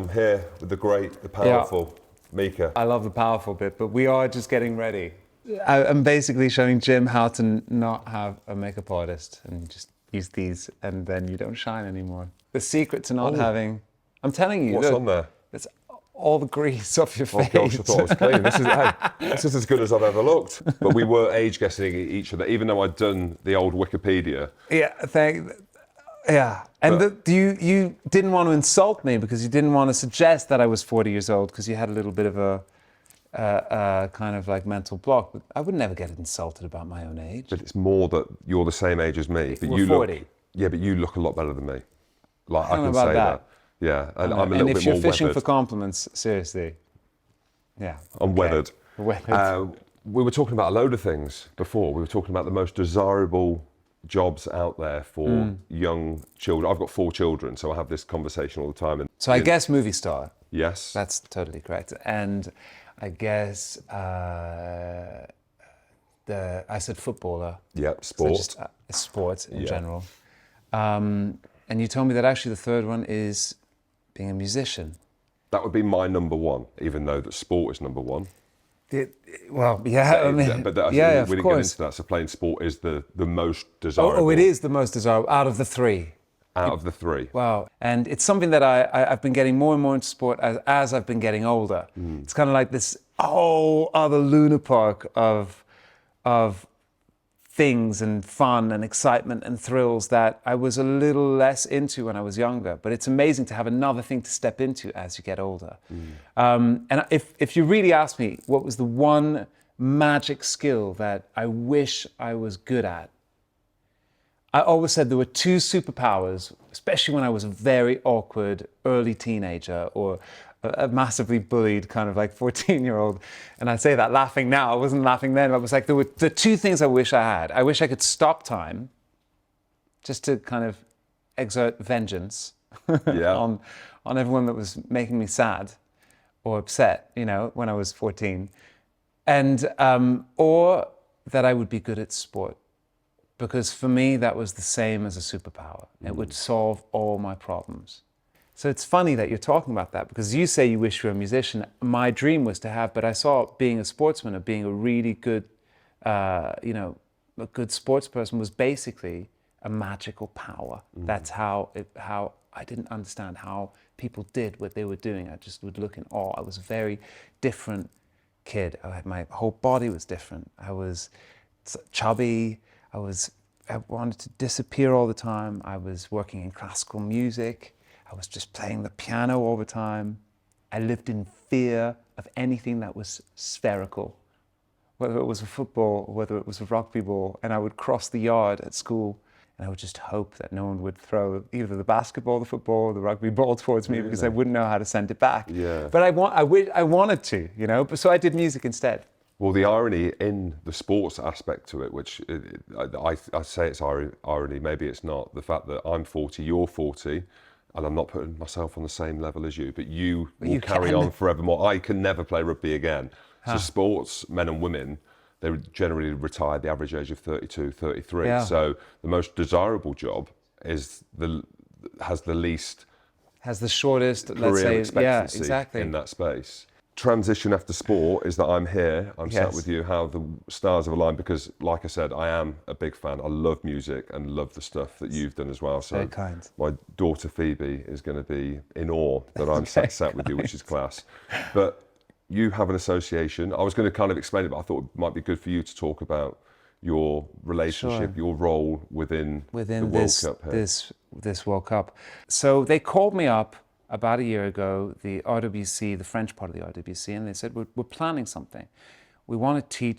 I'm here with the great, the powerful Mika. I love the powerful bit, but we are just getting ready. I'm basically showing Jim how to not have a makeup artist and just use these, and then you don't shine anymore. The secret to not having, I'm telling you. What's look, on there? it's all the grease off your face. Oh gosh, I thought I was clean. This is as good as I've ever looked. But we were age guessing each other, even though I'd done the old Wikipedia. And you didn't want to insult me because you didn't want to suggest that I was 40 years old because you had a little bit of a kind of like mental block. But I would never get insulted about my own age. But it's more that you're the same age as me. But We're you 40. look, yeah, but you look a lot better than me. Like I I don't can know about say that. Yeah, and I'm a little bit more weathered. And if you're fishing for compliments, seriously, I'm weathered. Weathered. We were talking about a load of things before. We were talking about the most desirable jobs out there for young children. I've got 4 children, so I have this conversation all the time. And So I guess movie star. yes, That's totally correct. And I guess I said footballer. yeah, So sport. just sport in general. And you told me that actually the third one is being a musician. That would be my number one, even though that sport is number one. Of We didn't get into that. So playing sport is the most desirable. Oh, it is the most desirable out of the 3. Out of the 3. Wow. And it's something that I've been getting more and more into sport as I've been getting older. It's kind of like this whole other Luna Park of things and fun and excitement and thrills that I was a little less into when I was younger. But it's amazing to have another thing to step into as you get older. And if you really ask me what was the one magic skill that I wish I was good at, I always said there were 2 superpowers, especially when I was a very awkward early teenager or a massively bullied kind of like 14-year-old. And I say that laughing now. I wasn't laughing then. I was like, there were the 2 things I wish I had. I wish I could stop time just to kind of exert vengeance on everyone that was making me sad or upset, when I was 14. And, or that I would be good at sport. Because for me, that was the same as a superpower. It would solve all my problems. So it's funny that you're talking about that because you say you wish you were a musician. My dream was to have, but I saw being a sportsman or being a really good, a good sports person was basically a magical power. That's how I didn't understand how people did what they were doing. I just would look in awe. I was a very different kid. My whole body was different. I was chubby. I wanted to disappear all the time. I was working in classical music. I was just playing the piano all the time. I lived in fear of anything that was spherical, whether it was a football or whether it was a rugby ball. And I would cross the yard at school and I would just hope that no one would throw either the basketball, the football, or the rugby ball towards me because I wouldn't know how to send it back. Yeah. But I wanted to, so I did music instead. Well, the irony in the sports aspect to it, which I say it's irony, maybe it's not, the fact that I'm 40, you're 40, and I'm not putting myself on the same level as you, but you will carry on forevermore. I can never play rugby again. So sports, men and women, they generally retire at the average age of 32, 33. Yeah. So the most desirable job has the least has the shortest, career let's say, expectancy in that space. Transition after sport is that I'm here, I'm sat with you, how the stars have aligned, because like I said, I am a big fan. I love music and love the stuff that you've done as well. So very kind. My daughter Phoebe is going to be in awe that I'm sat with you, which is class. But you have an association. I was going to kind of explain it, but I thought it might be good for you to talk about your relationship, your role within the World Cup here. This World Cup. So they called me up about a year ago, the RWC, the French part of the RWC, and they said, we're planning something. We want to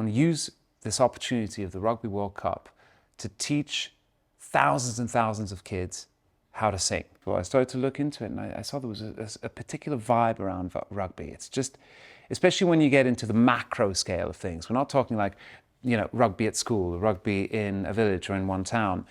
use this opportunity of the Rugby World Cup to teach thousands and thousands of kids how to sing. Well, I started to look into it and I saw there was a particular vibe around rugby. It's just, especially when you get into the macro scale of things. We're not talking like, rugby at school, or rugby in a village or in one town.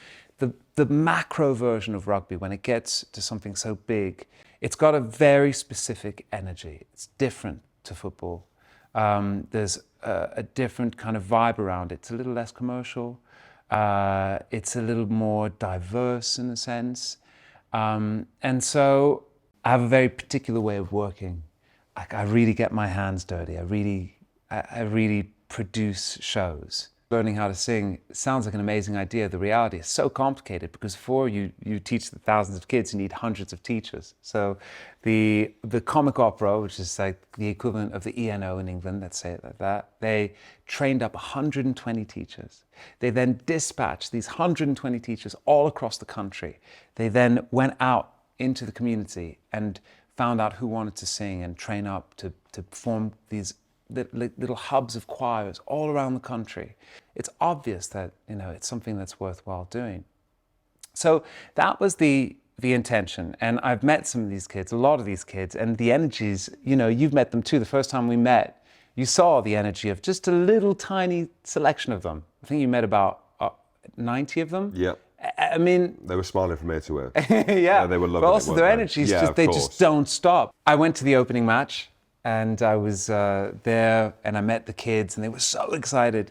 The macro version of rugby, when it gets to something so big, it's got a very specific energy. It's different to football. There's a different kind of vibe around it. It's a little less commercial. It's a little more diverse in a sense. And so I have a very particular way of working. I really get my hands dirty. I really produce shows. Learning how to sing sounds like an amazing idea. The reality is so complicated because before you teach the thousands of kids, you need hundreds of teachers. So the comic opera, which is like the equivalent of the ENO in England, let's say it like that, they trained up 120 teachers. They then dispatched these 120 teachers all across the country. They then went out into the community and found out who wanted to sing and train up to form these little hubs of choirs all around the country. It's obvious that, you know, it's something that's worthwhile doing. So that was the intention. And I've met some of these kids, a lot of these kids, and the energies, you know, you've met them too. The first time we met, you saw the energy of just a little tiny selection of them. I think you met about 90 of them. Yeah. I mean, they were smiling from ear to ear. Yeah, they were loving but also it, their weren't energies, they? they just don't stop. I went to the opening match and I was there and I met the kids and they were so excited.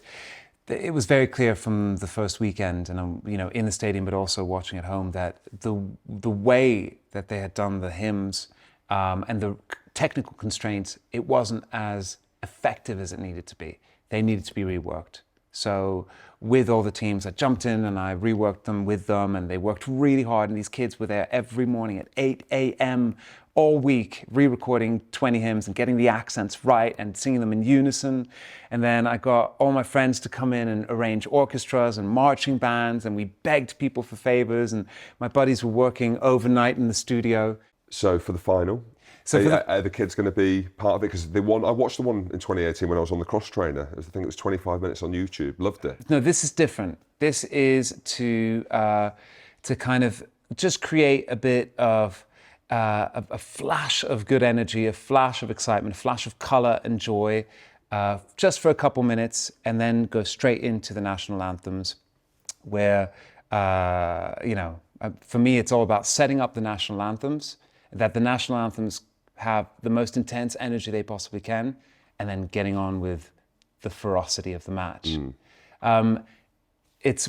It was very clear from the first weekend, and I'm, you know, in the stadium but also watching at home, that the way that they had done the hymns and the technical constraints, it wasn't as effective as it needed to be. They needed to be reworked. So with all the teams, I jumped in and I reworked them with them, and they worked really hard. And these kids were there every morning at 8 a.m. all week, re-recording 20 hymns and getting the accents right and singing them in unison. And then I got all my friends to come in and arrange orchestras and marching bands, and we begged people for favors, and my buddies were working overnight in the studio. So for the final, are the kids going to be part of it? Because I watched the one in 2018 when I was on the cross trainer. I think it was 25 minutes on YouTube. Loved it. No, this is different. This is to kind of just create a bit of a flash of good energy, a flash of excitement, a flash of colour and joy, just for a couple minutes, and then go straight into the national anthems, where, you know, for me, it's all about setting up the national anthems, that the national anthems have the most intense energy they possibly can, and then getting on with the ferocity of the match.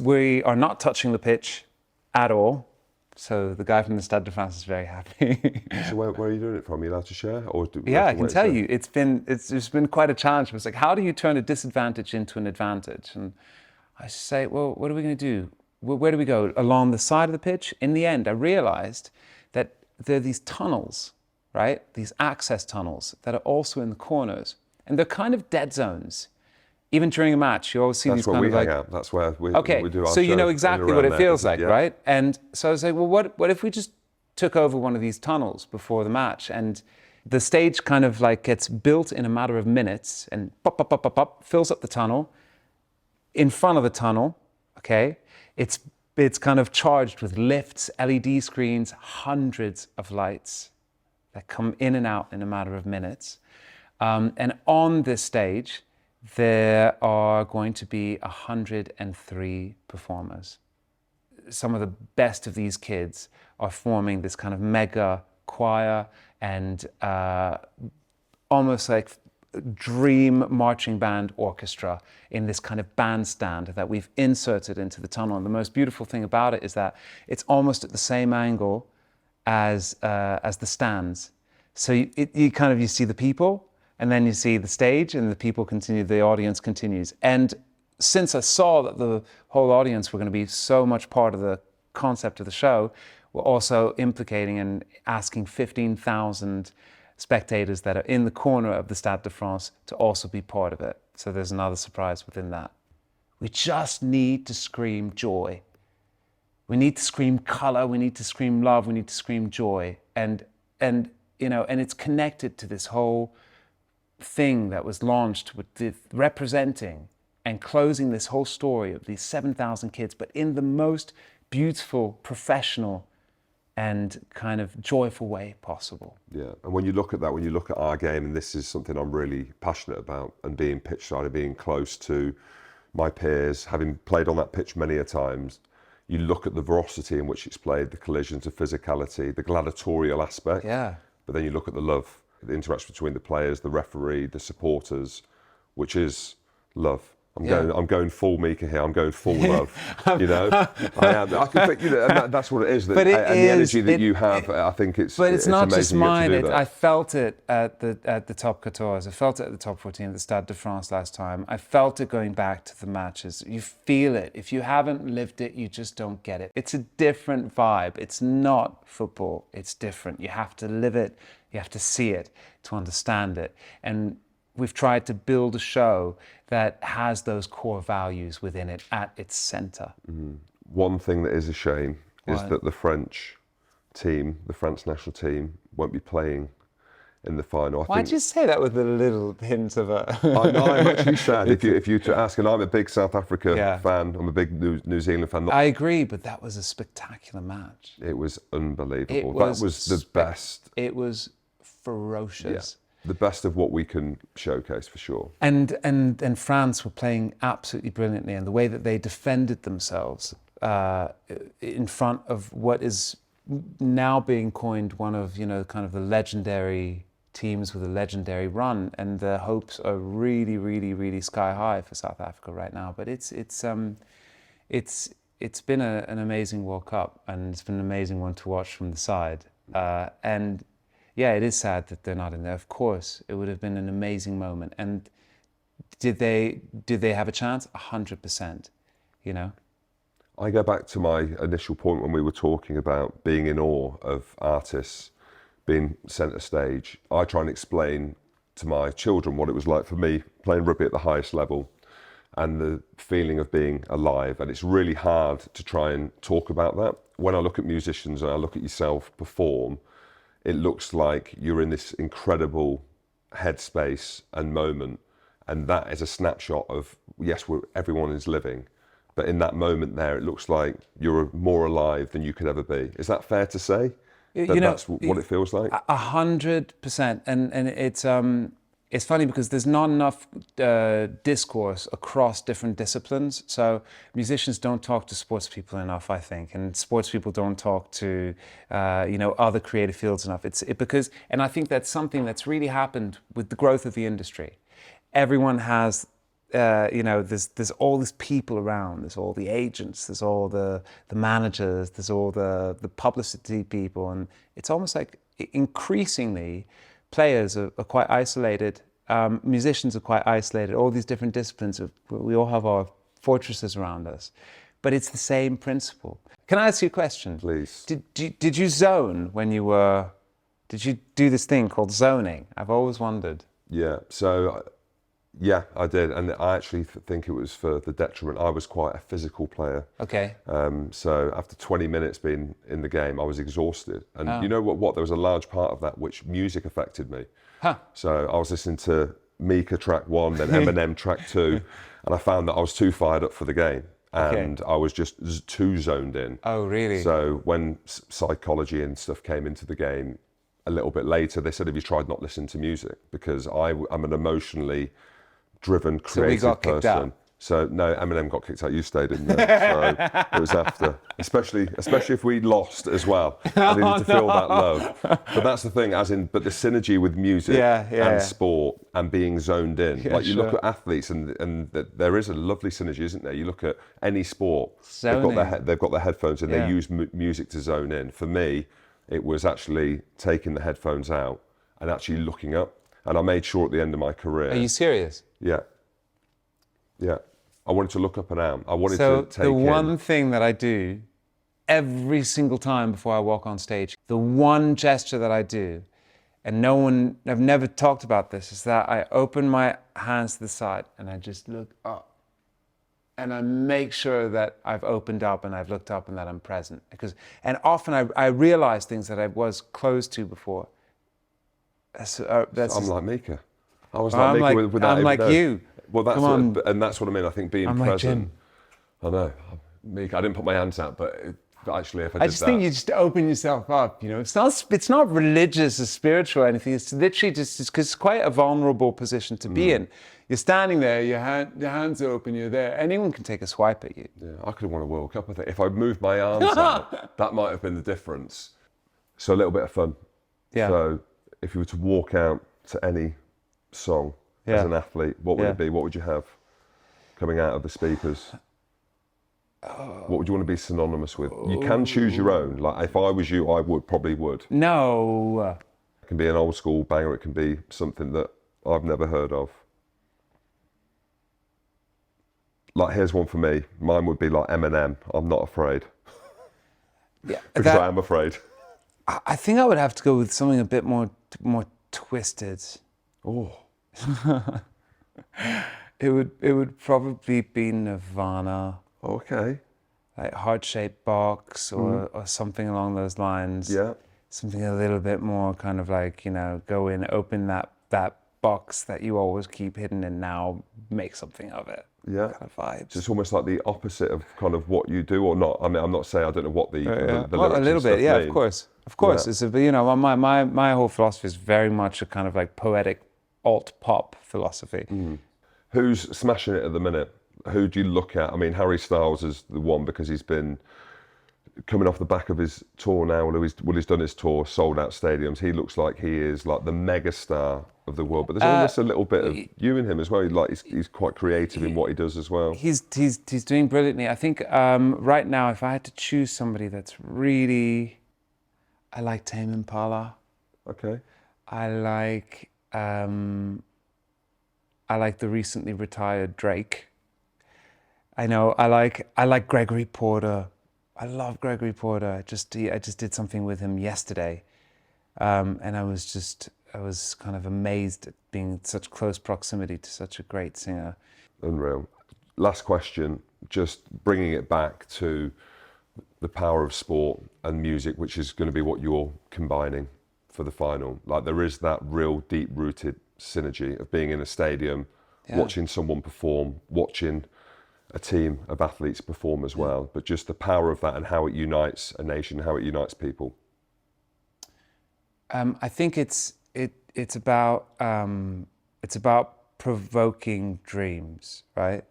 We are not touching the pitch at all. So the guy from the Stade de France is very happy. So where are you doing it from? Are you allowed to share? Yeah, I can tell you. It's been quite a challenge. It's like, how do you turn a disadvantage into an advantage? And I say, well, what are we going to do? Where do we go? Along the side of the pitch? In the end, I realized that there are these tunnels, right? These access tunnels that are also in the corners. And they're kind of dead zones. Even during a match, you always see these kind of like... That's where we do our so you know exactly what it feels like, yeah. right? And so I was like, well, what if we just took over one of these tunnels before the match? And the stage kind of like gets built in a matter of minutes and pop, pop, pop, pop, pop, fills up the tunnel. In front of the tunnel, okay, it's kind of charged with lifts, LED screens, hundreds of lights that come in and out in a matter of minutes. And on this stage, there are going to be 103 performers. Some of the best of these kids are forming this kind of mega choir and almost like dream marching band orchestra in this kind of bandstand that we've inserted into the tunnel. And the most beautiful thing about it is that it's almost at the same angle as the stands. So you see the people, and then you see the stage, and the audience continues. And since I saw that the whole audience were going to be so much part of the concept of the show, we're also implicating and asking 15,000 spectators that are in the corner of the Stade de France to also be part of it. So there's another surprise within that. We just need to scream joy. We need to scream color, we need to scream love, we need to scream joy. And it's connected to this whole thing that was launched with the representing and closing this whole story of these 7,000 kids, but in the most beautiful, professional, and kind of joyful way possible. Yeah, and when you look at that, when you look at our game, and this is something I'm really passionate about, and being pitch side and being close to my peers, having played on that pitch many a times, you look at the velocity in which it's played, the collisions, the physicality, the gladiatorial aspect. Yeah. But then you look at the love, the interaction between the players, the referee, the supporters, which is love. I'm going full Mika here. I'm going full love. You know, I am. I can think, you know, and that's what it is. But it and is, the energy that you have, I think it's. But it's not amazing just you get to mine. do that. I felt it at the top 14. I felt it at the top 14 at the Stade de France last time. I felt it going back to the matches. You feel it. If you haven't lived it, you just don't get it. It's a different vibe. It's not football. It's different. You have to live it. You have to see it to understand it. And we've tried to build a show that has those core values within it at its center. One thing that is a shame is What? that the French team, the France national team, won't be playing in the final. Why'd you say that with a little hint of a... I'm actually sad if you to ask, and I'm a big South Africa Yeah. fan. I'm a big New Zealand fan. I agree, but that was a spectacular match. It was unbelievable. It was that was the best. It was ferocious. The best of what we can showcase for sure. And France were playing absolutely brilliantly, and the way that they defended themselves in front of what is now being coined one of, you know, kind of the legendary teams with a legendary run, and the hopes are really, really, really sky high for South Africa right now. But it's been an amazing World Cup, and it's been an amazing one to watch from the side. And yeah, it is sad that they're not in there. Of course, it would have been an amazing moment. And did they have a chance? 100%. You know. I go back to my initial point when we were talking about being in awe of artists being centre stage. I try and explain to my children what it was like for me playing rugby at the highest level and the feeling of being alive. And it's really hard to try and talk about that. When I look at musicians and I look at yourself perform, it looks like you're in this incredible headspace and moment. And that is a snapshot of, yes, everyone is living. But in that moment there, it looks like you're more alive than you could ever be. Is that fair to say? That's what it feels like? 100%. And it's funny because there's not enough discourse across different disciplines. So musicians don't talk to sports people enough, I think, and sports people don't talk to other creative fields enough. And I think that's something that's really happened with the growth of the industry. Everyone has. There's all these people around. There's all the agents. There's all the managers. There's all the publicity people, and it's almost like increasingly players are quite isolated. Musicians are quite isolated. All these different disciplines. We all have our fortresses around us, but it's the same principle. Can I ask you a question? Please. Did you zone when you were? Did you do this thing called zoning? I've always wondered. Yeah. So. Yeah, I did, and I actually think it was for the detriment. I was quite a physical player. Okay. So after 20 minutes being in the game, I was exhausted. And you know what? There was a large part of that which music affected me. Huh. So I was listening to Mika track 1, then Eminem track 2, and I found that I was too fired up for the game. And I was just too zoned in. Oh, really? So when psychology and stuff came into the game a little bit later, they said, have you tried not listening to music? Because I'm an emotionally driven, creative person. So no, Eminem got kicked out. You stayed in there. So it was after, especially if we lost as well. I needed to feel that love. But that's the thing, but the synergy with music and sport and being zoned in. You look at athletes, and there is a lovely synergy, isn't there? You look at any sport, they've got their headphones and they use music to zone in. For me, it was actually taking the headphones out and actually looking up. And I made sure at the end of my career. Are you serious? Yeah. Yeah. I wanted to look up and out. I wanted to take the one thing that I do every single time before I walk on stage, the one gesture that I do, and I've never talked about this, is that I open my hands to the side and I just look up. And I make sure that I've opened up and I've looked up and that I'm present. And often I realize things that I was closed to before. I'm like Mika. I was like Mika with that. I'm like you. Well, that's what I mean. I think being present. I know, Mika. I didn't put my hands out, but actually, if I think you just open yourself up. You know, it's not religious or spiritual or anything. It's literally just because it's quite a vulnerable position to be in. You're standing there, your hands are open, you're there. Anyone can take a swipe at you. Yeah, I could have won a World Cup. I think if I moved my arms out, that might have been the difference. So a little bit of fun. Yeah. So if you were to walk out to any song as an athlete, what would it be? What would you have? coming out of the speakers? What would you want to be synonymous with? You can choose your own. Like if I was you, I probably would. No. It can be an old school banger. It can be something that I've never heard of. Like here's one for me. Mine would be like Eminem. I'm not afraid. Yeah, Because I am afraid. I think I would have to go with something a bit more twisted. Oh. It would probably be Nirvana. Okay. Like heart-shaped box or something along those lines. Yeah. Something a little bit more kind of like, go in, open that box that you always keep hidden and now make something of it. Yeah. Kind of vibes. So it's almost like the opposite of kind of what you do or not. I mean, I'm not saying I don't know what the lyrics well, a little bit, yeah, mean. of course. Of course. Yeah. It's my whole philosophy is very much a kind of like poetic alt pop philosophy. Who's smashing it at the minute? Who do you look at? I mean, Harry Styles is the one because he's been coming off the back of his tour now. He's done his tour, sold out stadiums. He looks like he is like the megastar of the world. But there's almost a little bit of you in him as well. He's quite creative in what he does as well. He's doing brilliantly. I think right now, if I had to choose somebody that's really, I like Tame Impala. Okay. I like the recently retired Drake. I like Gregory Porter. I love Gregory Porter. I just did something with him yesterday, and I was kind of amazed at being in such close proximity to such a great singer. Unreal. Last question, just bringing it back to the power of sport and music, which is going to be what you're combining for the final. Like there is that real deep-rooted synergy of being in a stadium, watching someone perform, watching a team of athletes perform as well, but just the power of that and how it unites a nation, how it unites people. I think it's about provoking dreams, right?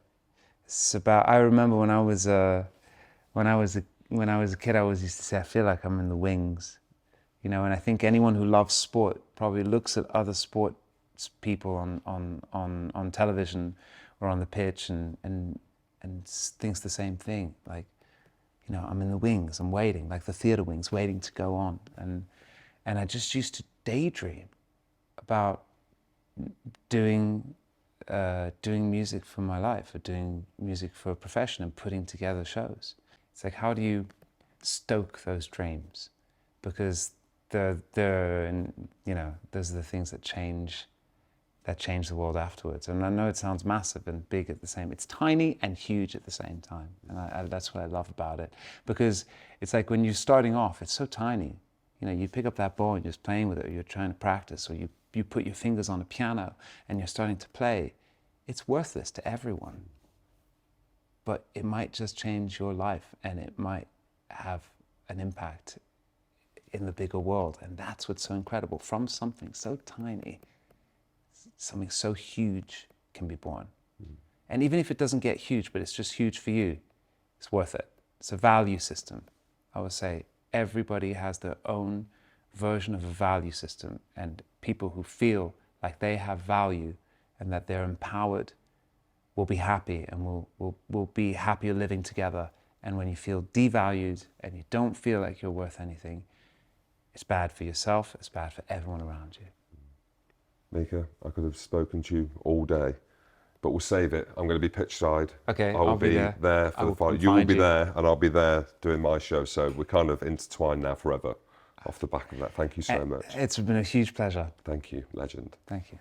It's about. I remember when I was a kid, I always used to say, I feel like I'm in the wings, and I think anyone who loves sport probably looks at other sports people on television or on the pitch and thinks the same thing. Like, I'm in the wings, I'm waiting, like the theatre wings, waiting to go on. And I just used to daydream about doing music for my life, or doing music for a profession and putting together shows. It's like, how do you stoke those dreams? Because those are the things that change the world afterwards. And I know it sounds massive and big at the same. It's tiny and huge at the same time. And that's what I love about it. Because it's like when you're starting off, it's so tiny. You pick up that ball and you're just playing with it, or you're trying to practice, or you put your fingers on a piano and you're starting to play. It's worthless to everyone. But it might just change your life, and it might have an impact in the bigger world. And that's what's so incredible. From something so tiny, something so huge can be born. And even if it doesn't get huge, but it's just huge for you, it's worth it. It's a value system. I would say everybody has their own version of a value system, and people who feel like they have value and that they're empowered will be happy and will be happier living together. And when you feel devalued and you don't feel like you're worth anything, it's bad for yourself, it's bad for everyone around you. Mika, I could have spoken to you all day, but we'll save it. I'm going to be pitch side. Okay, I'll be there for the final. You will be there, and I'll be there doing my show. So we're kind of intertwined now forever off the back of that. Thank you so much. It's been a huge pleasure. Thank you, legend. Thank you.